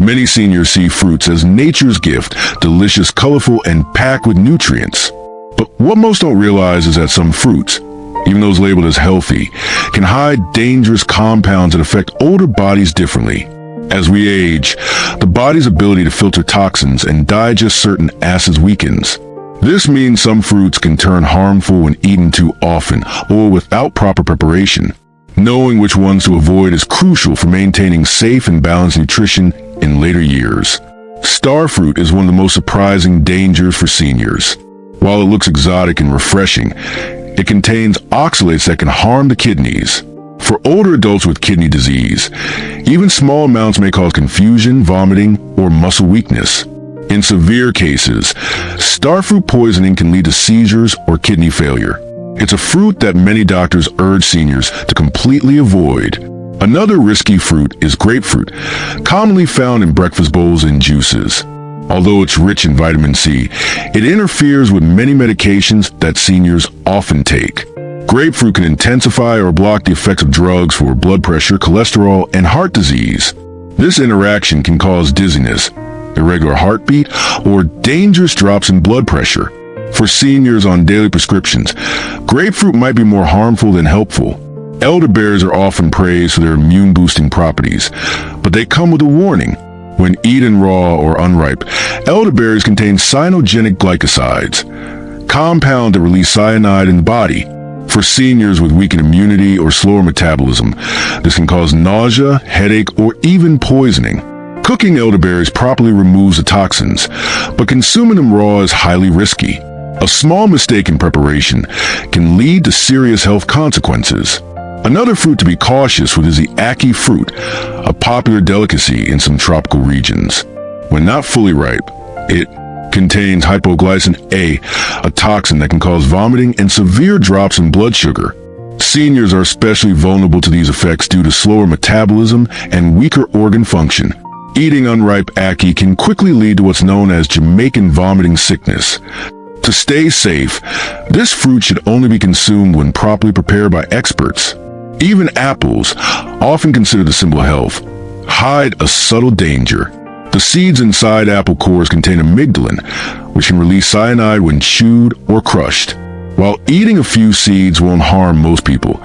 Many seniors see fruits as nature's gift, delicious, colorful, and packed with nutrients. But what most don't realize is that some fruits, even those labeled as healthy, can hide dangerous compounds that affect older bodies differently. As we age, the body's ability to filter toxins and digest certain acids weakens. This means some fruits can turn harmful when eaten too often or without proper preparation. Knowing which ones to avoid is crucial for maintaining safe and balanced nutrition in later years. Star fruit is one of the most surprising dangers for seniors. While it looks exotic and refreshing, it contains oxalates that can harm the kidneys. For older adults with kidney disease, even small amounts may cause confusion, vomiting, or muscle weakness. In severe cases, star fruit poisoning can lead to seizures or kidney failure. It's a fruit that many doctors urge seniors to completely avoid. Another risky fruit is grapefruit, commonly found in breakfast bowls and juices. Although it's rich in vitamin C, it interferes with many medications that seniors often take. Grapefruit can intensify or block the effects of drugs for blood pressure, cholesterol, and heart disease. This interaction can cause dizziness, irregular heartbeat, or dangerous drops in blood pressure. For seniors on daily prescriptions, grapefruit might be more harmful than helpful. Elderberries are often praised for their immune-boosting properties, but they come with a warning. When eaten raw or unripe, elderberries contain cyanogenic glycosides, compounds that release cyanide in the body. For seniors with weakened immunity or slower metabolism, this can cause nausea, headache, or even poisoning. Cooking elderberries properly removes the toxins, but consuming them raw is highly risky. A small mistake in preparation can lead to serious health consequences. Another fruit to be cautious with is the ackee fruit, a popular delicacy in some tropical regions. When not fully ripe, it contains hypoglycin A, a toxin that can cause vomiting and severe drops in blood sugar. Seniors are especially vulnerable to these effects due to slower metabolism and weaker organ function. Eating unripe ackee can quickly lead to what's known as Jamaican vomiting sickness. To stay safe, this fruit should only be consumed when properly prepared by experts. Even apples, often considered a symbol of health, hide a subtle danger. The seeds inside apple cores contain amygdalin, which can release cyanide when chewed or crushed. While eating a few seeds won't harm most people,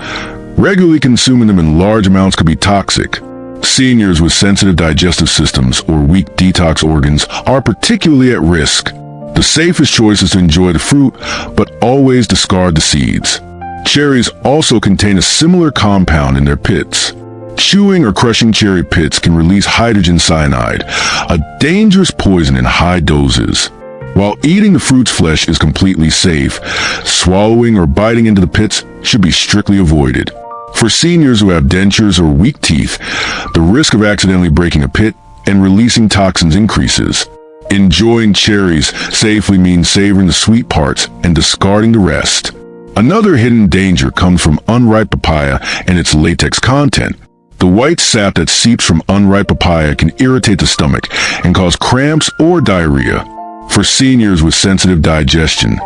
regularly consuming them in large amounts could be toxic. Seniors with sensitive digestive systems or weak detox organs are particularly at risk. The safest choice is to enjoy the fruit, but always discard the seeds. Cherries also contain a similar compound in their pits. Chewing or crushing cherry pits can release hydrogen cyanide, a dangerous poison in high doses. While eating the fruit's flesh is completely safe, swallowing or biting into the pits should be strictly avoided. For seniors who have dentures or weak teeth, the risk of accidentally breaking a pit and releasing toxins increases. Enjoying cherries safely means savoring the sweet parts and discarding the rest. Another hidden danger comes from unripe papaya and its latex content. The white sap that seeps from unripe papaya can irritate the stomach and cause cramps or diarrhea. For seniors with sensitive digestion,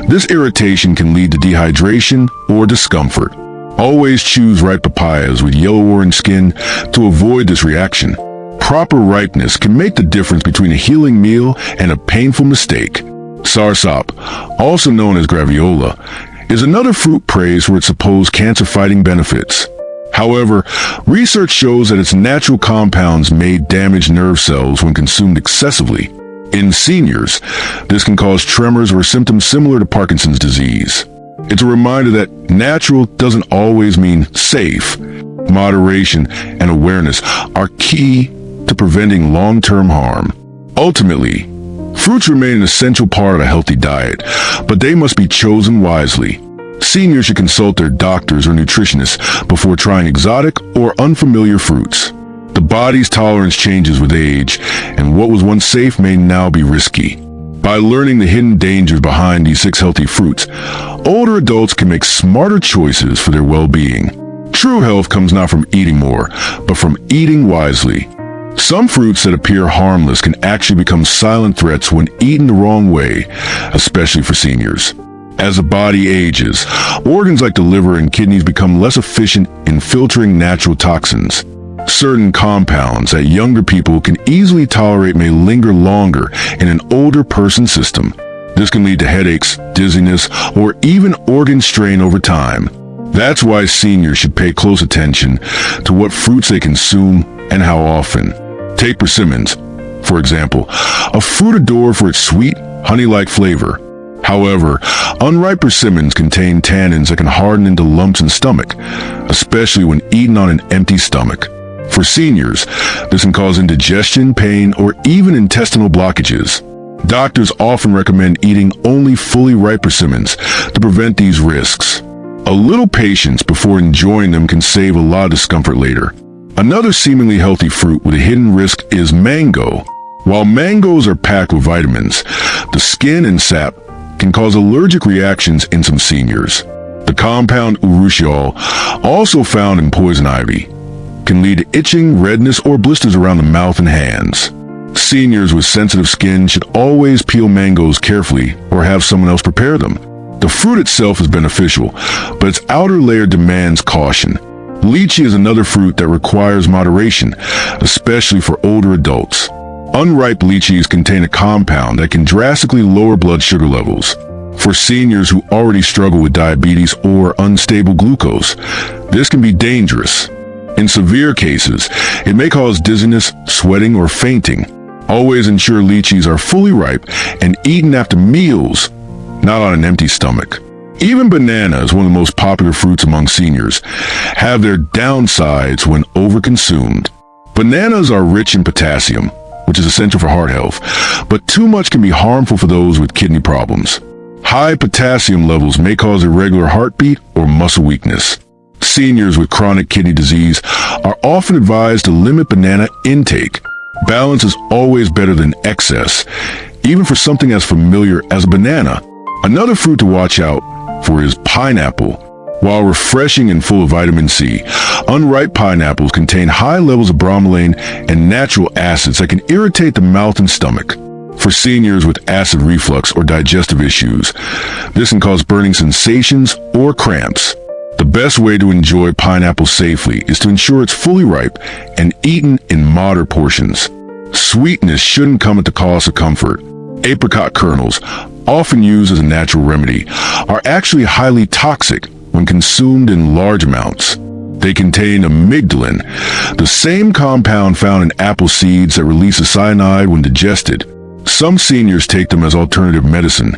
this irritation can lead to dehydration or discomfort. Always choose ripe papayas with yellow-orange skin to avoid this reaction. Proper ripeness can make the difference between a healing meal and a painful mistake. Soursop, also known as graviola, is another fruit praised for its supposed cancer-fighting benefits. However, research shows that its natural compounds may damage nerve cells when consumed excessively. In seniors, this can cause tremors or symptoms similar to Parkinson's disease. It's a reminder that natural doesn't always mean safe. Moderation and awareness are key to preventing long-term harm. Ultimately, fruits remain an essential part of a healthy diet, but they must be chosen wisely. Seniors should consult their doctors or nutritionists before trying exotic or unfamiliar fruits. The body's tolerance changes with age, and what was once safe may now be risky. By learning the hidden dangers behind these 6 healthy fruits, older adults can make smarter choices for their well-being. True health comes not from eating more, but from eating wisely. Some fruits that appear harmless can actually become silent threats when eaten the wrong way, especially for seniors. As the body ages, organs like the liver and kidneys become less efficient in filtering natural toxins. Certain compounds that younger people can easily tolerate may linger longer in an older person's system. This can lead to headaches, dizziness, or even organ strain over time. That's why seniors should pay close attention to what fruits they consume and how often. Take persimmons, for example, a fruit adored for its sweet, honey-like flavor. However, unripe persimmons contain tannins that can harden into lumps in the stomach, especially when eaten on an empty stomach. For seniors, this can cause indigestion, pain, or even intestinal blockages. Doctors often recommend eating only fully ripe persimmons to prevent these risks. A little patience before enjoying them can save a lot of discomfort later. Another seemingly healthy fruit with a hidden risk is mango. While mangoes are packed with vitamins, the skin and sap can cause allergic reactions in some seniors. The compound urushiol, also found in poison ivy, can lead to itching, redness, or blisters around the mouth and hands. Seniors with sensitive skin should always peel mangoes carefully or have someone else prepare them. The fruit itself is beneficial, but its outer layer demands caution. Lychee is another fruit that requires moderation, especially for older adults. Unripe lychees contain a compound that can drastically lower blood sugar levels. For seniors who already struggle with diabetes or unstable glucose, this can be dangerous. In severe cases, it may cause dizziness, sweating, or fainting. Always ensure lychees are fully ripe and eaten after meals, not on an empty stomach. Even bananas, one of the most popular fruits among seniors, have their downsides when overconsumed. Bananas are rich in potassium, which is essential for heart health, but too much can be harmful for those with kidney problems. High potassium levels may cause irregular heartbeat or muscle weakness. Seniors with chronic kidney disease are often advised to limit banana intake. Balance is always better than excess, even for something as familiar as a banana. Another fruit to watch out for is pineapple. While refreshing and full of vitamin C, unripe pineapples contain high levels of bromelain and natural acids that can irritate the mouth and stomach. For seniors with acid reflux or digestive issues, this can cause burning sensations or cramps. The best way to enjoy pineapple safely is to ensure it's fully ripe and eaten in moderate portions. Sweetness shouldn't come at the cost of comfort. Apricot kernels, often used as a natural remedy, are actually highly toxic when consumed in large amounts. They contain amygdalin, the same compound found in apple seeds that releases cyanide when digested. Some seniors take them as alternative medicine,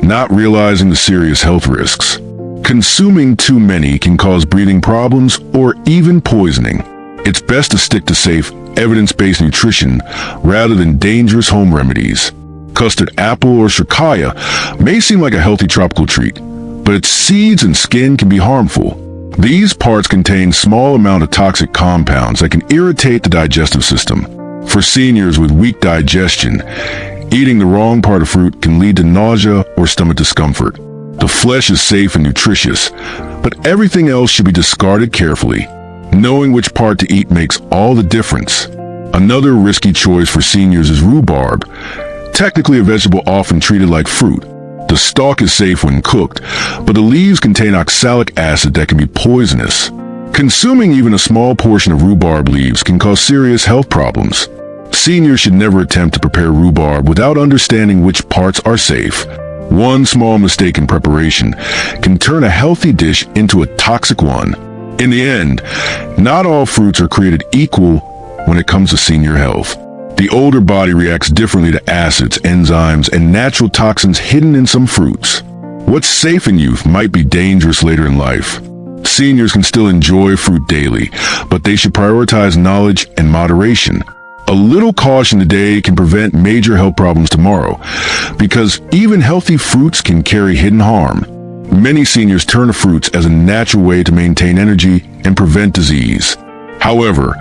not realizing the serious health risks. Consuming too many can cause breathing problems or even poisoning. It's best to stick to safe, evidence-based nutrition rather than dangerous home remedies. Custard apple or shirkaya may seem like a healthy tropical treat, but its seeds and skin can be harmful. These parts contain small amount of toxic compounds that can irritate the digestive system. For seniors with weak digestion, eating the wrong part of fruit can lead to nausea or stomach discomfort. The flesh is safe and nutritious, but everything else should be discarded carefully. Knowing which part to eat makes all the difference. Another risky choice for seniors is rhubarb. Technically a vegetable often treated like fruit. The stalk is safe when cooked, but the leaves contain oxalic acid that can be poisonous. Consuming even a small portion of rhubarb leaves can cause serious health problems. Seniors should never attempt to prepare rhubarb without understanding which parts are safe. One small mistake in preparation can turn a healthy dish into a toxic one. In the end, not all fruits are created equal when it comes to senior health. The older body reacts differently to acids, enzymes, and natural toxins hidden in some fruits. What's safe in youth might be dangerous later in life. Seniors can still enjoy fruit daily, but they should prioritize knowledge and moderation. A little caution today can prevent major health problems tomorrow, because even healthy fruits can carry hidden harm. Many seniors turn to fruits as a natural way to maintain energy and prevent disease. However,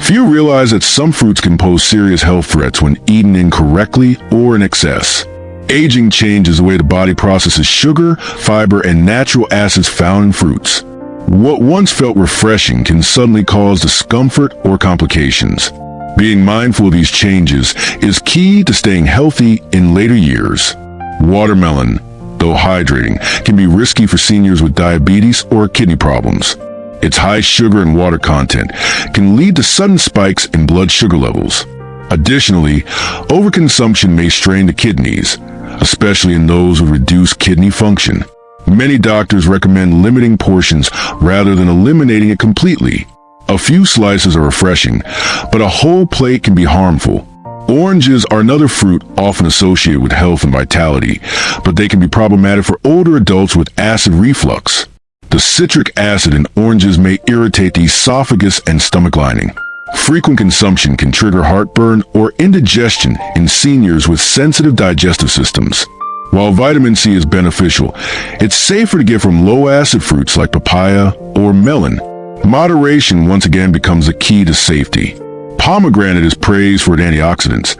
few realize that some fruits can pose serious health threats when eaten incorrectly or in excess. Aging changes the way the body processes sugar, fiber, and natural acids found in fruits. What once felt refreshing can suddenly cause discomfort or complications. Being mindful of these changes is key to staying healthy in later years. Watermelon, though hydrating, can be risky for seniors with diabetes or kidney problems. Its high sugar and water content can lead to sudden spikes in blood sugar levels. Additionally, overconsumption may strain the kidneys, especially in those with reduced kidney function. Many doctors recommend limiting portions rather than eliminating it completely. A few slices are refreshing, but a whole plate can be harmful. Oranges are another fruit often associated with health and vitality, but they can be problematic for older adults with acid reflux. The citric acid in oranges may irritate the esophagus and stomach lining. Frequent consumption can trigger heartburn or indigestion in seniors with sensitive digestive systems. While vitamin C is beneficial, it's safer to get from low-acid fruits like papaya or melon. Moderation once again becomes the key to safety. Pomegranate is praised for its antioxidants,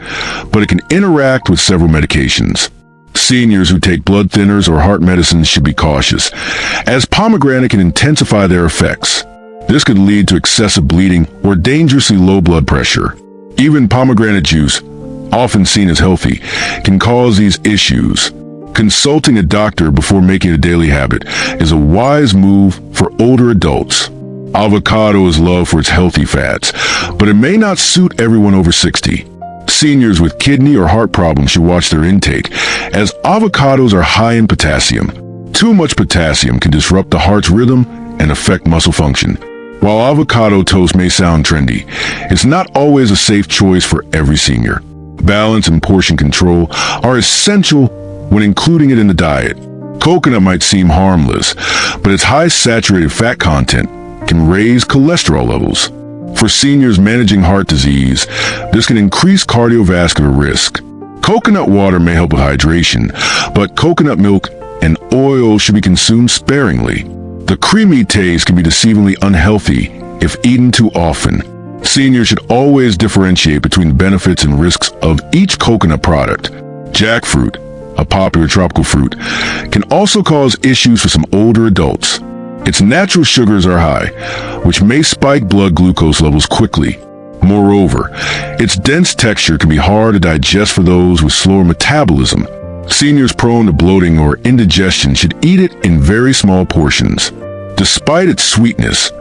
but it can interact with several medications. Seniors who take blood thinners or heart medicines should be cautious, as pomegranate can intensify their effects. This could lead to excessive bleeding or dangerously low blood pressure. Even pomegranate juice, often seen as healthy, can cause these issues. Consulting a doctor before making a daily habit is a wise move for older adults. Avocado is loved for its healthy fats, but it may not suit everyone over 60. Seniors with kidney or heart problems should watch their intake, as avocados are high in potassium. Too much potassium can disrupt the heart's rhythm and affect muscle function. While avocado toast may sound trendy, it's not always a safe choice for every senior. Balance and portion control are essential when including it in the diet. Coconut might seem harmless, but its high saturated fat content can raise cholesterol levels. For seniors managing heart disease, this can increase cardiovascular risk. Coconut water may help with hydration, but coconut milk and oil should be consumed sparingly. The creamy taste can be deceivingly unhealthy if eaten too often. Seniors should always differentiate between the benefits and risks of each coconut product. Jackfruit, a popular tropical fruit, can also cause issues for some older adults. Its natural sugars are high, which may spike blood glucose levels quickly. Moreover, its dense texture can be hard to digest for those with slower metabolism. Seniors prone to bloating or indigestion should eat it in very small portions. Despite its sweetness,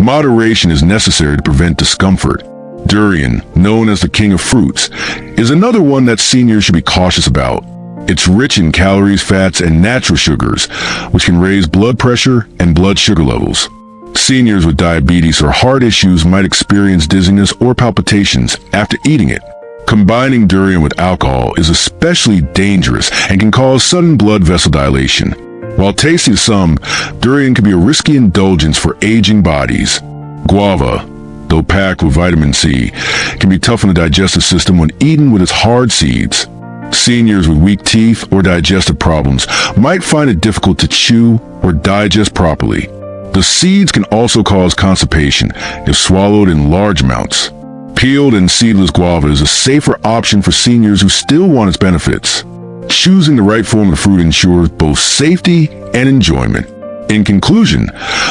moderation is necessary to prevent discomfort. Durian, known as the king of fruits, is another one that seniors should be cautious about. It's rich in calories, fats, and natural sugars, which can raise blood pressure and blood sugar levels. Seniors with diabetes or heart issues might experience dizziness or palpitations after eating it. Combining durian with alcohol is especially dangerous and can cause sudden blood vessel dilation. While tasty to some, durian can be a risky indulgence for aging bodies. Guava, though packed with vitamin C, can be tough on the digestive system when eaten with its hard seeds. Seniors with weak teeth or digestive problems might find it difficult to chew or digest properly. The seeds can also cause constipation if swallowed in large amounts. Peeled and seedless guava is a safer option for seniors who still want its benefits. Choosing the right form of fruit ensures both safety and enjoyment. In conclusion,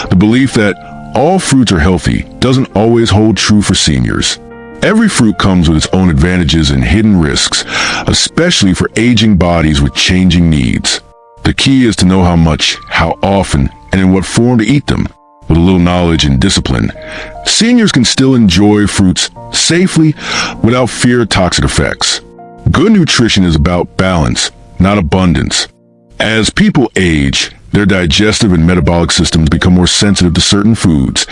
the belief that all fruits are healthy doesn't always hold true for seniors. Every fruit comes with its own advantages and hidden risks, especially for aging bodies with changing needs. The key is to know how much, how often, and in what form to eat them. With a little knowledge and discipline, seniors can still enjoy fruits safely without fear of toxic effects. Good nutrition is about balance, not abundance. As people age, their digestive and metabolic systems become more sensitive to certain foods,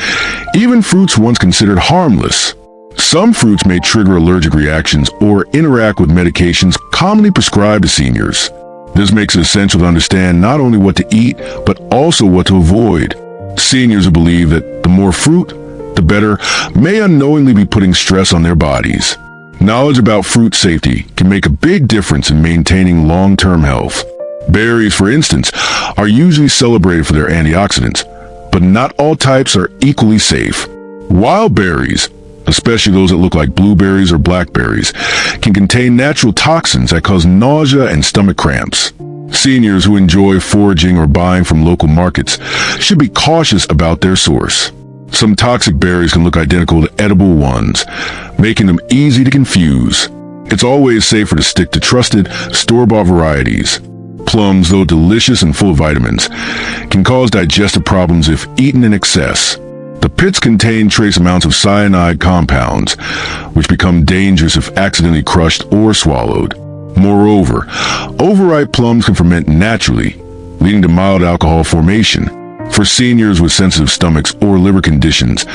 even fruits once considered harmless. Some fruits may trigger allergic reactions or interact with medications commonly prescribed to seniors. This makes it essential to understand not only what to eat, but also what to avoid. Seniors who believe that the more fruit, the better, may unknowingly be putting stress on their bodies. Knowledge about fruit safety can make a big difference in maintaining long-term health. Berries, for instance, are usually celebrated for their antioxidants, but not all types are equally safe. Wild berries, especially those that look like blueberries or blackberries, can contain natural toxins that cause nausea and stomach cramps. Seniors who enjoy foraging or buying from local markets should be cautious about their source. Some toxic berries can look identical to edible ones, making them easy to confuse. It's always safer to stick to trusted, store-bought varieties. Plums, though delicious and full of vitamins, can cause digestive problems if eaten in excess. The pits contain trace amounts of cyanide compounds, which become dangerous if accidentally crushed or swallowed. Moreover, overripe plums can ferment naturally, leading to mild alcohol formation. For seniors with sensitive stomachs or liver conditions,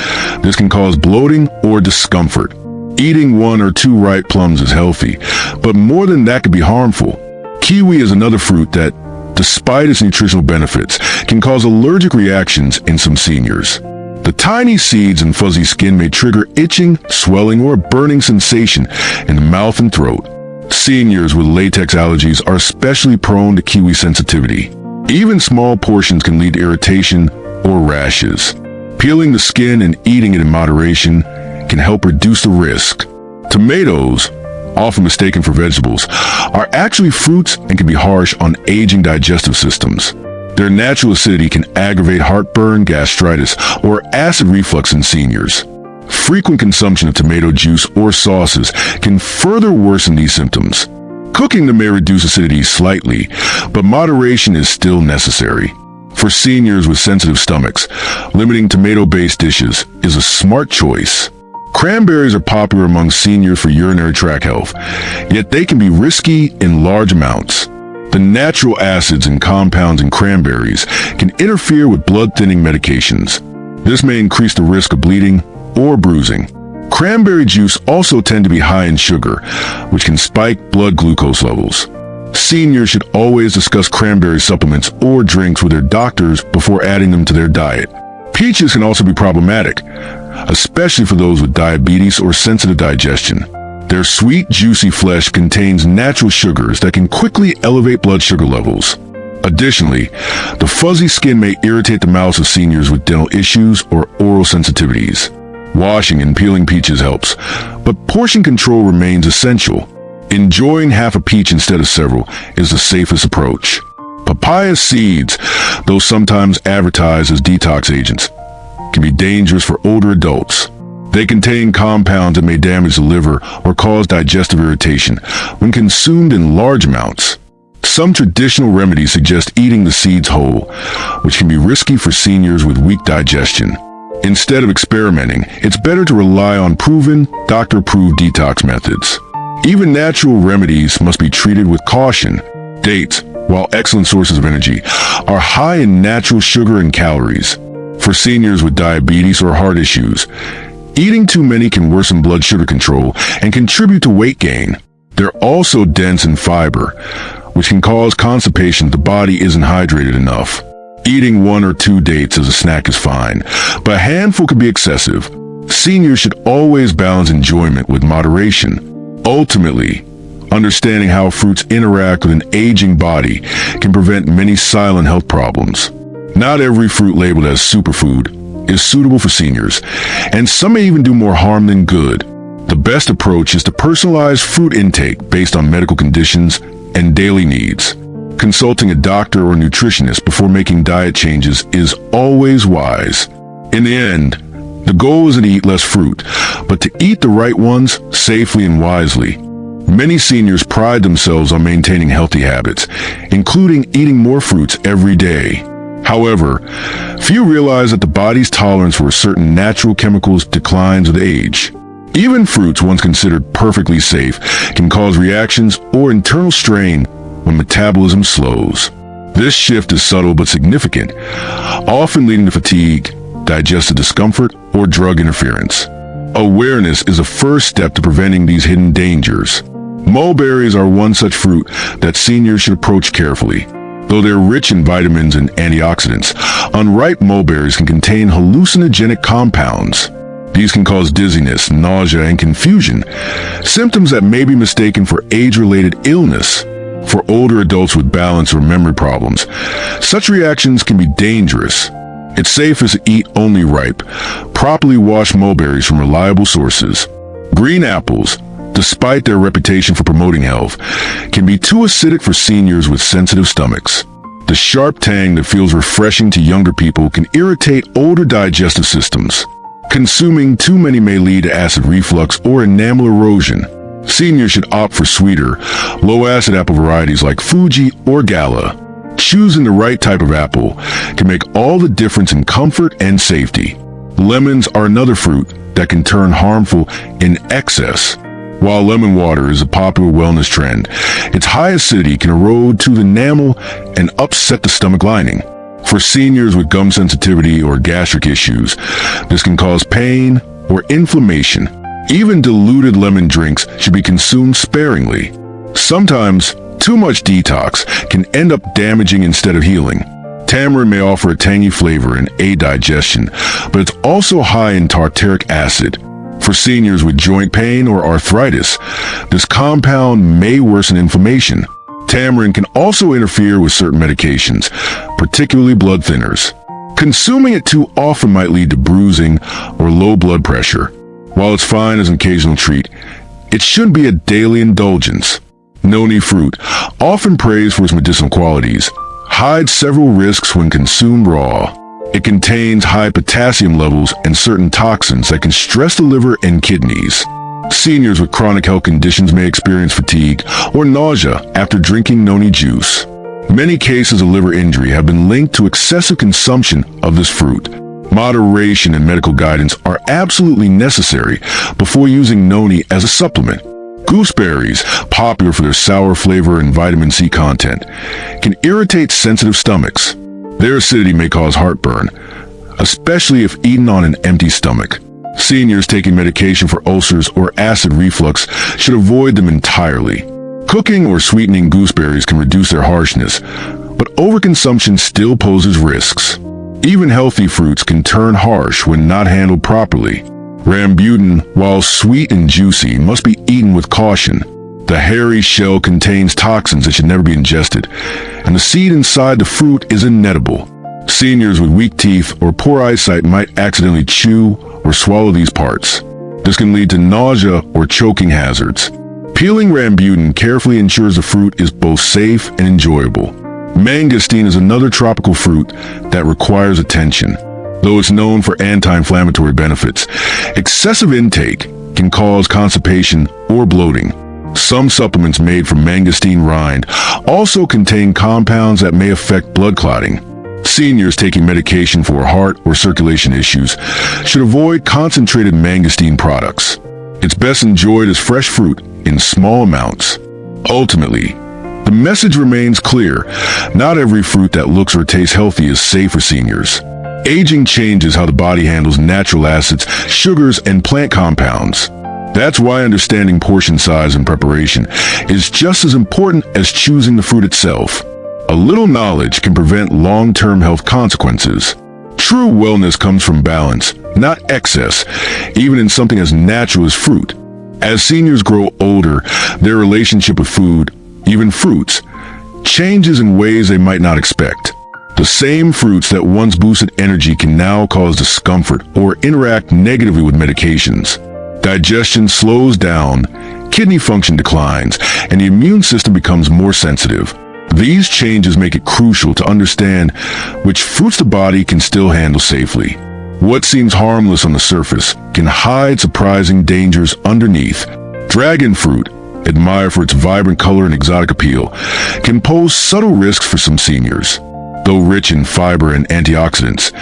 this can cause bloating or discomfort. Eating 1 or 2 ripe plums is healthy, but more than that could be harmful. Kiwi is another fruit that, despite its nutritional benefits, can cause allergic reactions in some seniors. The tiny seeds and fuzzy skin may trigger itching, swelling, or a burning sensation in the mouth and throat. Seniors with latex allergies are especially prone to kiwi sensitivity. Even small portions can lead to irritation or rashes. Peeling the skin and eating it in moderation can help reduce the risk. Tomatoes, often mistaken for vegetables, are actually fruits and can be harsh on aging digestive systems. Their natural acidity can aggravate heartburn, gastritis, or acid reflux in seniors. Frequent consumption of tomato juice or sauces can further worsen these symptoms. Cooking them may reduce acidity slightly, but moderation is still necessary. For seniors with sensitive stomachs, limiting tomato-based dishes is a smart choice. Cranberries are popular among seniors for urinary tract health, yet they can be risky in large amounts. The natural acids and compounds in cranberries can interfere with blood-thinning medications. This may increase the risk of bleeding or bruising. Cranberry juice also tend to be high in sugar, which can spike blood glucose levels. Seniors should always discuss cranberry supplements or drinks with their doctors before adding them to their diet. Peaches can also be problematic, especially for those with diabetes or sensitive digestion. Their sweet, juicy flesh contains natural sugars that can quickly elevate blood sugar levels. Additionally, the fuzzy skin may irritate the mouths of seniors with dental issues or oral sensitivities. Washing and peeling peaches helps, but portion control remains essential. Enjoying half a peach instead of several is the safest approach. Papaya seeds, though sometimes advertised as detox agents, can be dangerous for older adults. They contain compounds that may damage the liver or cause digestive irritation when consumed in large amounts. Some traditional remedies suggest eating the seeds whole, which can be risky for seniors with weak digestion. Instead of experimenting, it's better to rely on proven, doctor-approved detox methods. Even natural remedies must be treated with caution. Dates, while excellent sources of energy, are high in natural sugar and calories. For seniors with diabetes or heart issues, eating too many can worsen blood sugar control and contribute to weight gain. They're also dense in fiber, which can cause constipation if the body isn't hydrated enough. Eating 1 or 2 dates as a snack is fine, but a handful can be excessive. Seniors should always balance enjoyment with moderation. Ultimately, understanding how fruits interact with an aging body can prevent many silent health problems. Not every fruit labeled as superfood is suitable for seniors, and some may even do more harm than good. The best approach is to personalize fruit intake based on medical conditions and daily needs. Consulting a doctor or nutritionist before making diet changes is always wise. In the end, the goal isn't to eat less fruit, but to eat the right ones safely and wisely. Many seniors pride themselves on maintaining healthy habits, including eating more fruits every day. However, few realize that the body's tolerance for certain natural chemicals declines with age. Even fruits once considered perfectly safe can cause reactions or internal strain when metabolism slows. This shift is subtle but significant, often leading to fatigue, digestive discomfort, or drug interference. Awareness is a first step to preventing these hidden dangers. Mulberries are one such fruit that seniors should approach carefully. Though they're rich in vitamins and antioxidants, unripe mulberries can contain hallucinogenic compounds. These can cause dizziness, nausea, and confusion, symptoms that may be mistaken for age-related illness. For older adults with balance or memory problems, such reactions can be dangerous. It's safest to eat only ripe, properly washed mulberries from reliable sources. Green apples, despite their reputation for promoting health, can be too acidic for seniors with sensitive stomachs. The sharp tang that feels refreshing to younger people can irritate older digestive systems. Consuming too many may lead to acid reflux or enamel erosion. Seniors should opt for sweeter, low-acid apple varieties like Fuji or Gala. Choosing the right type of apple can make all the difference in comfort and safety. Lemons are another fruit that can turn harmful in excess. While lemon water is a popular wellness trend, its high acidity can erode tooth enamel and upset the stomach lining. For seniors with gum sensitivity or gastric issues, this can cause pain or inflammation. Even diluted lemon drinks should be consumed sparingly. Sometimes, too much detox can end up damaging instead of healing. Tamarind may offer a tangy flavor and aid digestion, but it's also high in tartaric acid. For seniors with joint pain or arthritis, this compound may worsen inflammation. Tamarind can also interfere with certain medications, particularly blood thinners. Consuming it too often might lead to bruising or low blood pressure. While it's fine as an occasional treat, it shouldn't be a daily indulgence. Noni fruit, often praised for its medicinal qualities, hides several risks when consumed raw. It contains high potassium levels and certain toxins that can stress the liver and kidneys. Seniors with chronic health conditions may experience fatigue or nausea after drinking noni juice. Many cases of liver injury have been linked to excessive consumption of this fruit. Moderation and medical guidance are absolutely necessary before using noni as a supplement. Gooseberries, popular for their sour flavor and vitamin C content, can irritate sensitive stomachs. Their acidity may cause heartburn, especially if eaten on an empty stomach. Seniors taking medication for ulcers or acid reflux should avoid them entirely. Cooking or sweetening gooseberries can reduce their harshness, but overconsumption still poses risks. Even healthy fruits can turn harsh when not handled properly. Rambutan, while sweet and juicy, must be eaten with caution. The hairy shell contains toxins that should never be ingested, and the seed inside the fruit is inedible. Seniors with weak teeth or poor eyesight might accidentally chew or swallow these parts. This can lead to nausea or choking hazards. Peeling rambutan carefully ensures the fruit is both safe and enjoyable. Mangosteen is another tropical fruit that requires attention. Though it's known for anti-inflammatory benefits, excessive intake can cause constipation or bloating. Some supplements made from mangosteen rind also contain compounds that may affect blood clotting. Seniors taking medication for heart or circulation issues should avoid concentrated mangosteen products. It's best enjoyed as fresh fruit in small amounts. Ultimately, the message remains clear. Not every fruit that looks or tastes healthy is safe for seniors. Aging changes how the body handles natural acids, sugars, and plant compounds. That's why understanding portion size and preparation is just as important as choosing the fruit itself. A little knowledge can prevent long-term health consequences. True wellness comes from balance, not excess, even in something as natural as fruit. As seniors grow older, their relationship with food, even fruits, changes in ways they might not expect. The same fruits that once boosted energy can now cause discomfort or interact negatively with medications. Digestion slows down, kidney function declines, and the immune system becomes more sensitive. These changes make it crucial to understand which fruits the body can still handle safely. What seems harmless on the surface can hide surprising dangers underneath. Dragon fruit, admired for its vibrant color and exotic appeal, can pose subtle risks for some seniors. Though rich in fiber and antioxidants,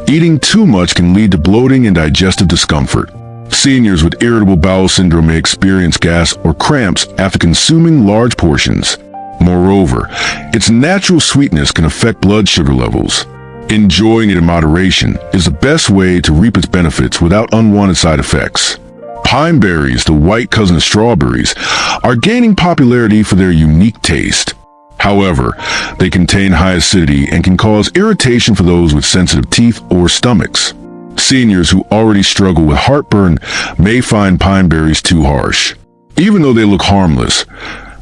eating too much can lead to bloating and digestive discomfort. Seniors with irritable bowel syndrome may experience gas or cramps after consuming large portions. Moreover, its natural sweetness can affect blood sugar levels. Enjoying it in moderation is the best way to reap its benefits without unwanted side effects. Pine berries, the white cousin of strawberries, are gaining popularity for their unique taste. However, they contain high acidity and can cause irritation for those with sensitive teeth or stomachs. Seniors who already struggle with heartburn may find pine berries too harsh. Even though they look harmless,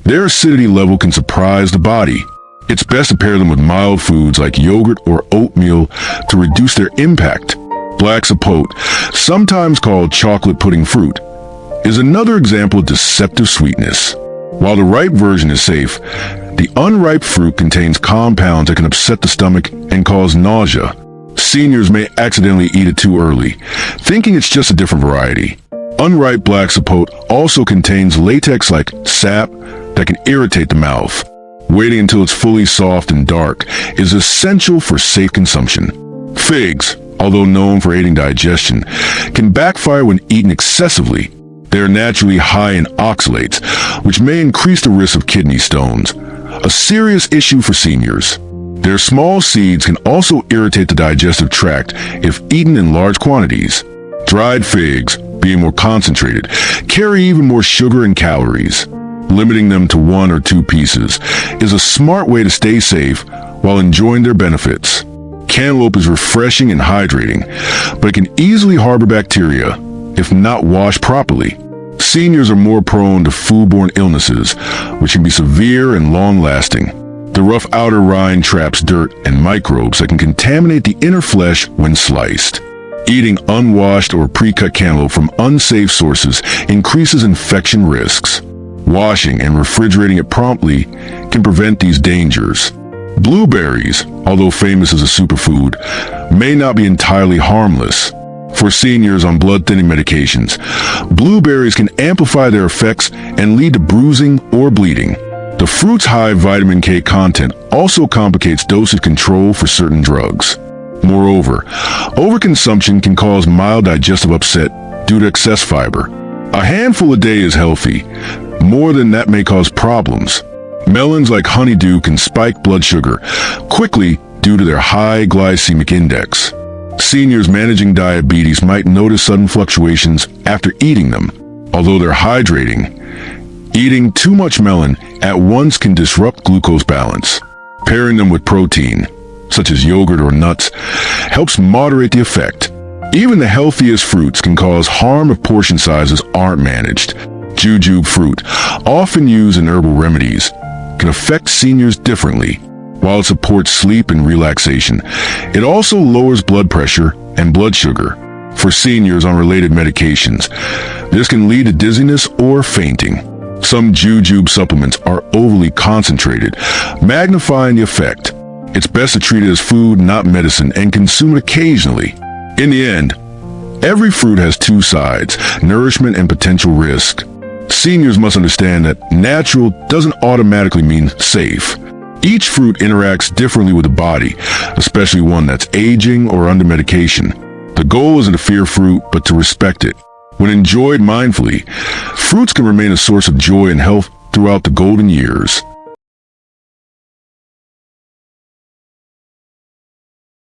their acidity level can surprise the body. It's best to pair them with mild foods like yogurt or oatmeal to reduce their impact. Black sapote, sometimes called chocolate pudding fruit, is another example of deceptive sweetness. While the ripe version is safe, the unripe fruit contains compounds that can upset the stomach and cause nausea. Seniors may accidentally eat it too early, thinking it's just a different variety. Unripe black sapote also contains latex-like sap that can irritate the mouth. Waiting until it's fully soft and dark is essential for safe consumption. Figs, although known for aiding digestion, can backfire when eaten excessively. They are naturally high in oxalates, which may increase the risk of kidney stones, a serious issue for seniors. Their small seeds can also irritate the digestive tract if eaten in large quantities. Dried figs, being more concentrated, carry even more sugar and calories. Limiting them to 1 or 2 pieces is a smart way to stay safe while enjoying their benefits. Cantaloupe is refreshing and hydrating, but it can easily harbor bacteria if not washed properly. Seniors are more prone to foodborne illnesses, which can be severe and long-lasting. The rough outer rind traps dirt and microbes that can contaminate the inner flesh when sliced. Eating unwashed or pre-cut cantaloupe from unsafe sources increases infection risks. Washing and refrigerating it promptly can prevent these dangers. Blueberries, although famous as a superfood, may not be entirely harmless. For seniors on blood-thinning medications, blueberries can amplify their effects and lead to bruising or bleeding. The fruit's high vitamin K content also complicates dosage control for certain drugs. Moreover, overconsumption can cause mild digestive upset due to excess fiber. A handful a day is healthy. More than that may cause problems. Melons like honeydew can spike blood sugar quickly due to their high glycemic index. Seniors managing diabetes might notice sudden fluctuations after eating them. Although they're hydrating, eating too much melon at once can disrupt glucose balance. Pairing them with protein, such as yogurt or nuts, helps moderate the effect. Even the healthiest fruits can cause harm if portion sizes aren't managed. Jujube fruit, often used in herbal remedies, can affect seniors differently. While it supports sleep and relaxation, it also lowers blood pressure and blood sugar. For seniors on related medications, this can lead to dizziness or fainting. Some jujube supplements are overly concentrated, magnifying the effect. It's best to treat it as food, not medicine, and consume it occasionally. In the end, every fruit has 2 sides, nourishment and potential risk. Seniors must understand that natural doesn't automatically mean safe. Each fruit interacts differently with the body, especially one that's aging or under medication. The goal isn't to fear fruit, but to respect it. When enjoyed mindfully, fruits can remain a source of joy and health throughout the golden years.